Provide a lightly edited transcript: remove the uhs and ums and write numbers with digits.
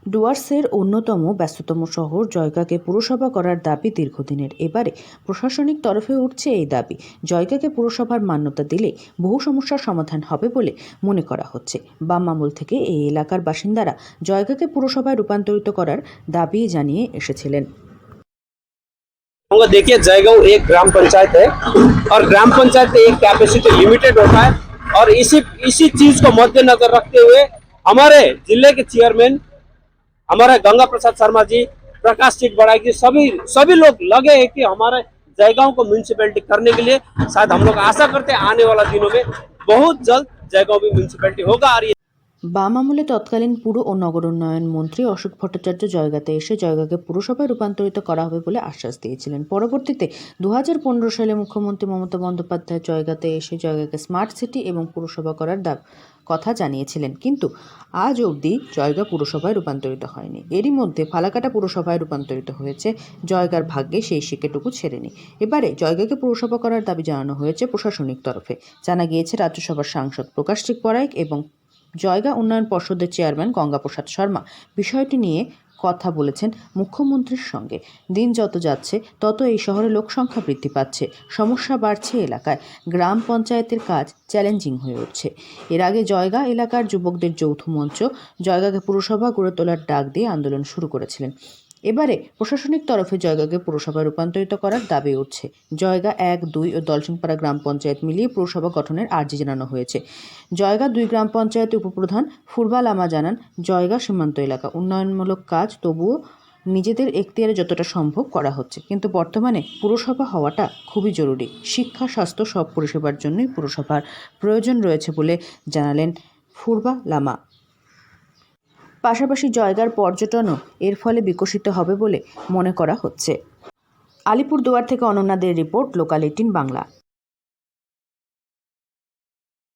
ডুয়ার্সের অন্যতম ব্যস্ততম শহর জয়গাকে পুরসভা করার দাবি দীর্ঘদিনের। এবারে প্রশাসনিক তরফে উঠছে এই দাবি। জয়গাকে পুরসভার মান্যতা দিলে বহু সমস্যার সমাধান হবে বলে মনে করা হচ্ছে। বাম আমল থেকে এই এলাকার বাসিন্দারা জয়গাকে পুরসভায় রূপান্তরিত করার দাবি জানিয়ে এসেছিলেন। देखिए जयगांव एक ग्राम पंचायत है और ग्राम पंचायत में एक कैपेसिटी लिमिटेड होता है और इसी चीज को मद्देनजर रखते हुए हमारे जिले के चेयरमैन हमारे गंगा प्रसाद शर्मा जी, प्रकाश सिंह बड़ाई जी, सभी लोग लगे हैं कि हमारे जयगांव को म्यूनिसिपैलिटी करने के लिए शायद हम लोग आशा करते हैं आने वाला दिनों में बहुत जल्द जयगांव भी म्यूनिसिपैलिटी होगा। और বাম আমলে তৎকালীন পুর ও নগর উন্নয়ন মন্ত্রী অশোক ভট্টাচার্য জয়গাতে এসে জয়গাকে পুরসভায় রূপান্তরিত করা হবে বলে আশ্বাস দিয়েছিলেন। পরবর্তীতে 2015 সালে মুখ্যমন্ত্রী মমতা বন্দ্যোপাধ্যায় জয়গাতে এসে জয়গাকে স্মার্ট সিটি এবং পুরসভা করার কথা জানিয়েছিলেন, কিন্তু আজ অবধি জয়গা পুরসভায় রূপান্তরিত হয়নি। এরই মধ্যে ফালাকাটা পুরসভায় রূপান্তরিত হয়েছে। জয়গার ভাগ্যে সেই শিকেটুকু ছেড়েনি। এবারে জয়গাকে পুরসভা করার দাবি জানানো হয়েছে প্রশাসনিক তরফে। জানা গিয়েছে রাজ্যসভার সাংসদ প্রকাশ সিং বড়াইক এবং জয়গা উন্নয়ন পর্ষদের চেয়ারম্যান গঙ্গা প্রসাদ শর্মা বিষয়টি নিয়ে কথা বলেছেন মুখ্যমন্ত্রীর সঙ্গে। দিন যত যাচ্ছে তত এই শহরে লোকসংখ্যা বৃদ্ধি পাচ্ছে, সমস্যা বাড়ছে এলাকায়। গ্রাম পঞ্চায়েতের কাজ চ্যালেঞ্জিং হয়ে উঠছে। এর আগে জয়গা এলাকার যুবকদের যৌথ মঞ্চ জয়গাকে পুরসভা গড়ে তোলার ডাক দিয়ে আন্দোলন শুরু করেছিলেন। এবারে প্রশাসনিক তরফে জয়গাকে পুরসভায় রূপান্তরিত করার দাবি উঠছে। জয়গা 1, 2 ও দলসিংপাড়া গ্রাম পঞ্চায়েত মিলিয়ে পুরসভা গঠনের আর্জি জানানো হয়েছে। জয়গা 2 গ্রাম পঞ্চায়েতের উপপ্রধান ফুরবা লামা জানান, জয়গা সীমান্ত এলাকা, উন্নয়নমূলক কাজ তবুও নিজেদের এখতিয়ারে যতটা সম্ভব করা হচ্ছে, কিন্তু বর্তমানে পুরসভা হওয়াটা খুবই জরুরি। শিক্ষা, স্বাস্থ্য সব পরিষেবার জন্যই পুরসভার প্রয়োজন রয়েছে বলে জানালেন ফুরবা লামা। পাশাপাশি জয়গার পর্যটনও এর ফলে বিকশিত হবে বলে মনে করা হচ্ছে। আলিপুরদুয়ার থেকে অনন্যা দের রিপোর্ট, লোকাল 18 বাংলা।